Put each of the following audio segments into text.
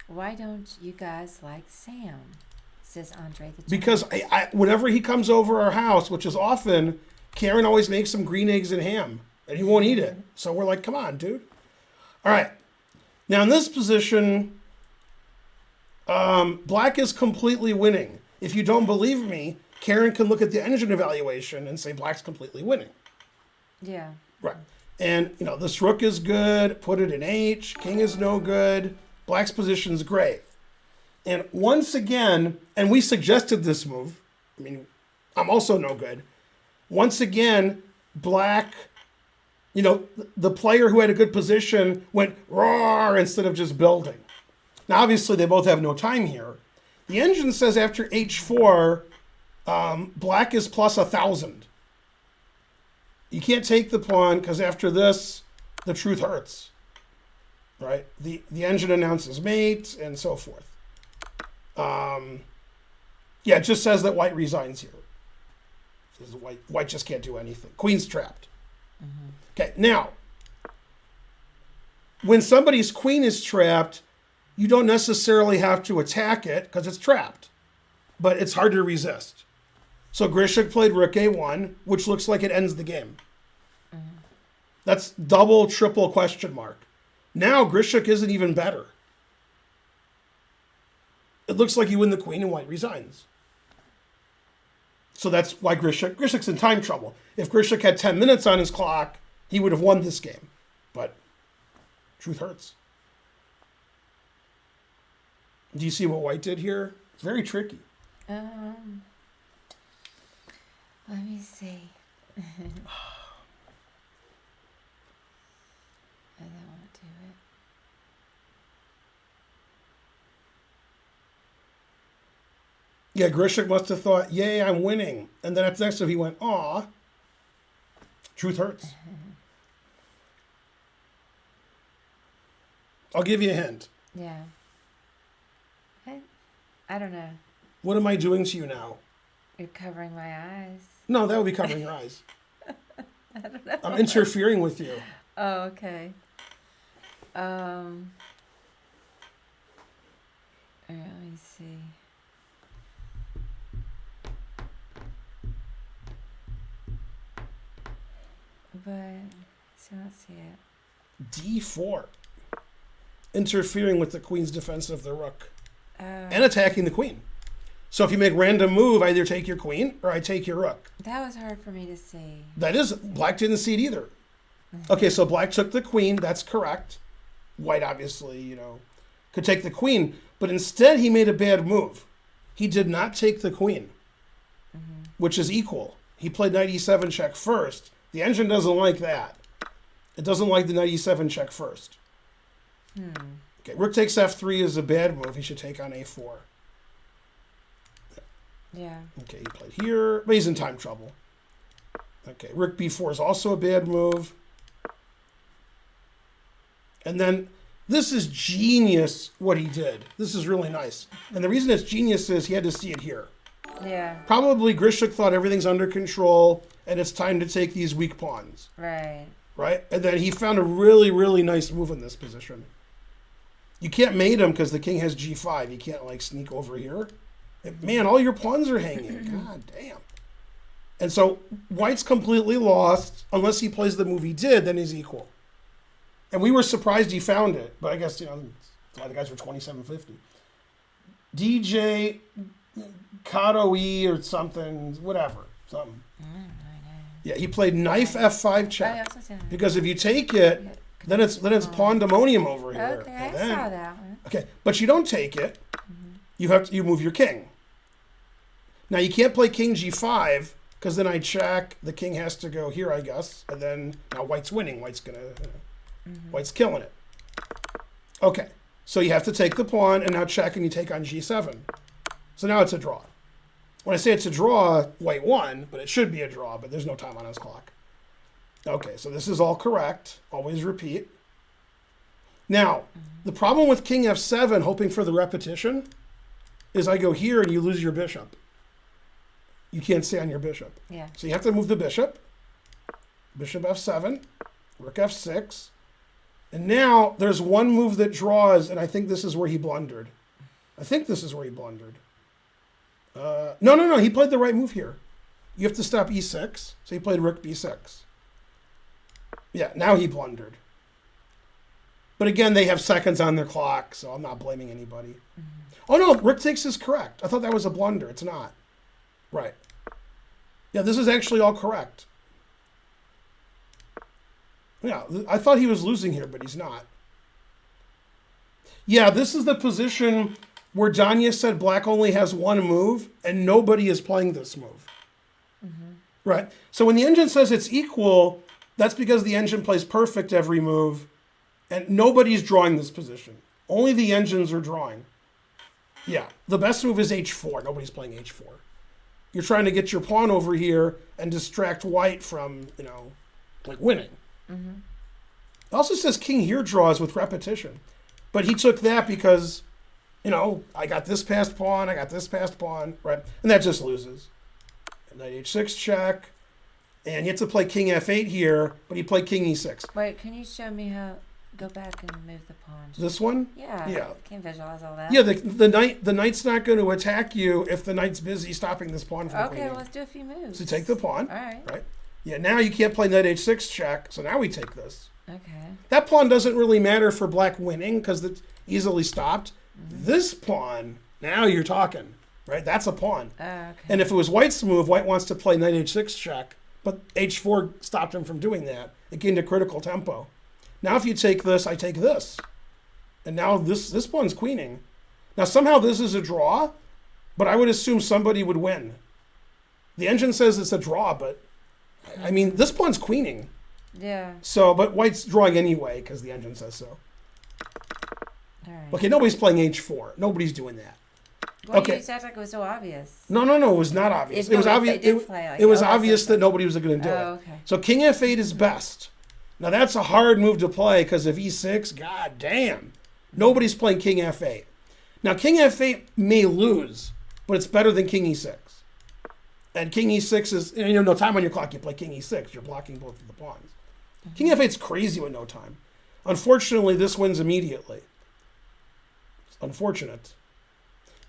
Why don't you guys like Sam? Says Andre the Giant. Because whenever he comes over our house, which is often, Karen always makes some green eggs and ham, and he won't eat it. So we're like, come on, dude. All right. Now in this position, black is completely winning. If you don't believe me, Karen can look at the engine evaluation and say black's completely winning. Yeah. Right. And, this rook is good. Put it in H. King is no good. Black's position's great. And once again, and we suggested this move. I mean, I'm also no good. Once again, black, the player who had a good position went roar instead of just building. Now, obviously, they both have no time here. The engine says after H4, black is plus 1,000. You can't take the pawn because after this, the truth hurts. Right? The engine announces mate and so forth. It just says that white resigns here. It says white just can't do anything. Queen's trapped. Mm-hmm. Okay, now, when somebody's queen is trapped, you don't necessarily have to attack it because it's trapped, but it's hard to resist. So Grischuk played rook A1, which looks like it ends the game. Mm-hmm. That's double, triple question mark. Now Grischuk isn't even better. It looks like you win the queen and white resigns. So that's why Grischuk's in time trouble. If Grischuk had 10 minutes on his clock, he would have won this game. But truth hurts. Do you see what white did here? It's very tricky. Let me see. I don't want to do it. Yeah, Grischuk must have thought, yay, I'm winning. And then at the next time he went, aw. Truth hurts. I'll give you a hint. Yeah. I don't know. What am I doing to you now? You're covering my eyes. No, that would be covering your eyes. I don't know. I'm interfering with you. Oh, okay. Let me see. But I still don't see it. D4. Interfering with the queen's defense of the rook. And attacking the queen. So if you make random move, either take your queen or I take your rook. That was hard for me to see. That is, black didn't see it either. Okay, so black took the queen. That's correct. White obviously, could take the queen. But instead, he made a bad move. He did not take the queen, which is equal. He played knight e7 check first. The engine doesn't like that. It doesn't like the knight e7 check first. Okay, rook takes f3 is a bad move. He should take on a4. Yeah. Okay, he played here, but he's in time trouble. Okay, rook b4 is also a bad move. And then this is genius what he did. This is really nice. And the reason it's genius is he had to see it here. Yeah. Probably Grischuk thought everything's under control and it's time to take these weak pawns. Right. Right? And then he found a really, really nice move in this position. You can't mate him because the king has g5. You can't sneak over here. Man, all your pawns are hanging. God damn. And so white's completely lost. Unless he plays the move he did, then he's equal. And we were surprised he found it. But I guess, that's why the guys were 2750. DJ Kato E or something, whatever. Something. Yeah, he played knife f5 check. Because if you take it, then it's pandemonium over here. Okay, I saw that one. Okay, but you don't take it. You move your king. Now you can't play king g5 because then I check. The king has to go here, I guess, and then now white's winning. White's killing it. Okay, so you have to take the pawn and now check, and you take on g7. So now it's a draw. When I say it's a draw, white won, but it should be a draw. But there's no time on his clock. Okay, so this is all correct. Always repeat. Now, the problem with king f7, hoping for the repetition, is I go here and you lose your bishop. You can't stay on your bishop. Yeah. So you have to move the bishop. Bishop f7, rook f6. And now there's one move that draws, and I think this is where he blundered. No. He played the right move here. You have to stop e6, so he played rook b6. Yeah, now he blundered. But again, they have seconds on their clock, so I'm not blaming anybody. Oh no, rook takes is correct. I thought that was a blunder. It's not. Right. Yeah, this is actually all correct. Yeah, I thought he was losing here, but he's not. Yeah, this is the position where Danya said black only has one move, and nobody is playing this move. Right. So when the engine says it's equal, that's because the engine plays perfect every move, and nobody's drawing this position. Only the engines are drawing. Yeah, the best move is h4. Nobody's playing h4. You're trying to get your pawn over here and distract white from, like winning. It also says king here draws with repetition. But he took that because, I got this passed pawn, right? And that just loses. Knight h6 check. And you have to play king f8 here, but he played king e6. Wait, can you show me how? Go back and move the pawns. This one? Yeah. Yeah. I can't visualize all that. Yeah, the knight's not going to attack you if the knight's busy stopping this pawn from queening. Okay, well, let's do a few moves. So take the pawn. All right. Right? Yeah, now you can't play knight h6 check, so now we take this. Okay. That pawn doesn't really matter for black winning because it's easily stopped. This pawn, now you're talking, right? That's a pawn. Okay. And if it was white's move, white wants to play knight h6 check, but h4 stopped him from doing that. It gained a critical tempo. Now if you take this, I take this. And now this pawn's queening. Now somehow this is a draw, but I would assume somebody would win. The engine says it's a draw, but I mean, this pawn's queening. Yeah. So, but white's drawing anyway because the engine says so. All right. Okay, nobody's playing h4. Nobody's doing that. Well, Okay. you said like it was so obvious. No, it was not obvious. It was obvious. It was obvious that nobody was going to do it. Okay. So king f8 is best. Now that's a hard move to play because of e6, god damn. Nobody's playing king f8. Now king f8 may lose, but it's better than king e6. And king e6 is, no time on your clock, you play king e6. You're blocking both of the pawns. King f8's crazy with no time. Unfortunately, this wins immediately. It's unfortunate.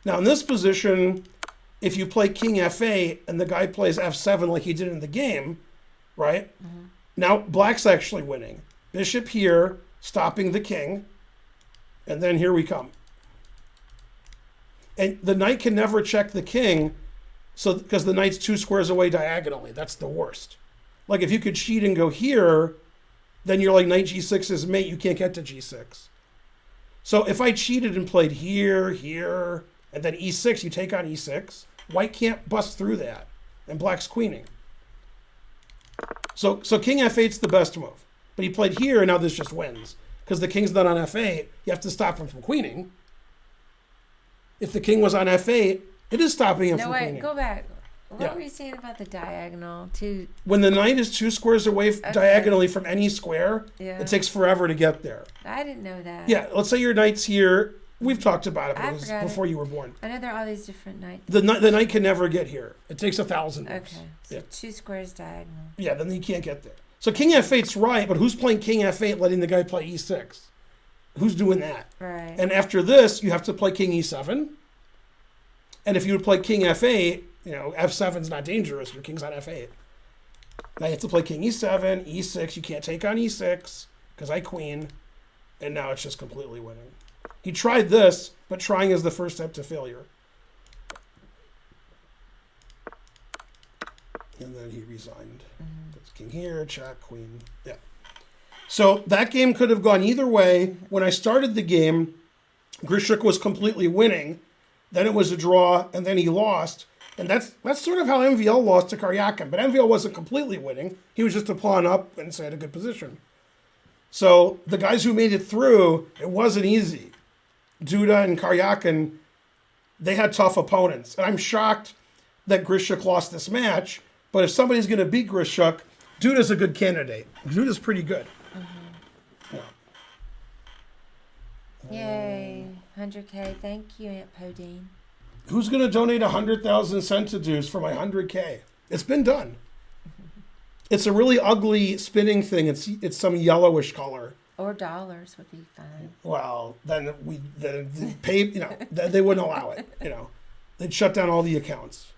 Now in this position, if you play king f8 and the guy plays f7 like he did in the game, right? Now black's actually winning. Bishop here, stopping the king. And then here we come. And the knight can never check the king, because the knight's 2 squares away diagonally. That's the worst. Like if you could cheat and go here, then you're like knight g6 is mate. You can't get to g6. So if I cheated and played here, and then e6, you take on e6, white can't bust through that. And black's queening. So king f8's the best move. But he played here, and now this just wins. Because the king's not on f8, you have to stop him from queening. If the king was on f8, it is stopping him from queening. No, wait, go back. What were you saying about the diagonal? When the knight is 2 squares away diagonally from any square, it takes forever to get there. I didn't know that. Yeah, let's say your knight's here. We've talked about it, but it was before you were born. I know there are all these different knights. The knight can never get here. It takes 1,000 moves. Okay, so 2 squares diagonal. Yeah, then you can't get there. So king f8's right, but who's playing king f8 letting the guy play e6? Who's doing that? Right. And after this, you have to play king e7. And if you would play king f8, f7's not dangerous. Your king's on f8. Now you have to play king e7, e6. You can't take on e6 because I queen. And now it's just completely winning. He tried this, but trying is the first step to failure. And then he resigned. That's king here, check, queen. Yeah. So that game could have gone either way. When I started the game, Grischuk was completely winning. Then it was a draw, and then he lost. And that's sort of how MVL lost to Karyakin. But MVL wasn't completely winning. He was just a pawn up and so had a good position. So the guys who made it through, it wasn't easy. Duda and Karyakin, they had tough opponents. And I'm shocked that Grischuk lost this match. But if somebody's going to beat Grischuk, Duda's a good candidate. Duda's pretty good. Yay, 100K. Thank you, Aunt Podine. Who's going to donate 100,000 centidues for my 100K? It's been done. It's a really ugly spinning thing. It's some yellowish color. Or dollars would be fine. Well, then the pay, then they wouldn't allow it. They'd shut down all the accounts.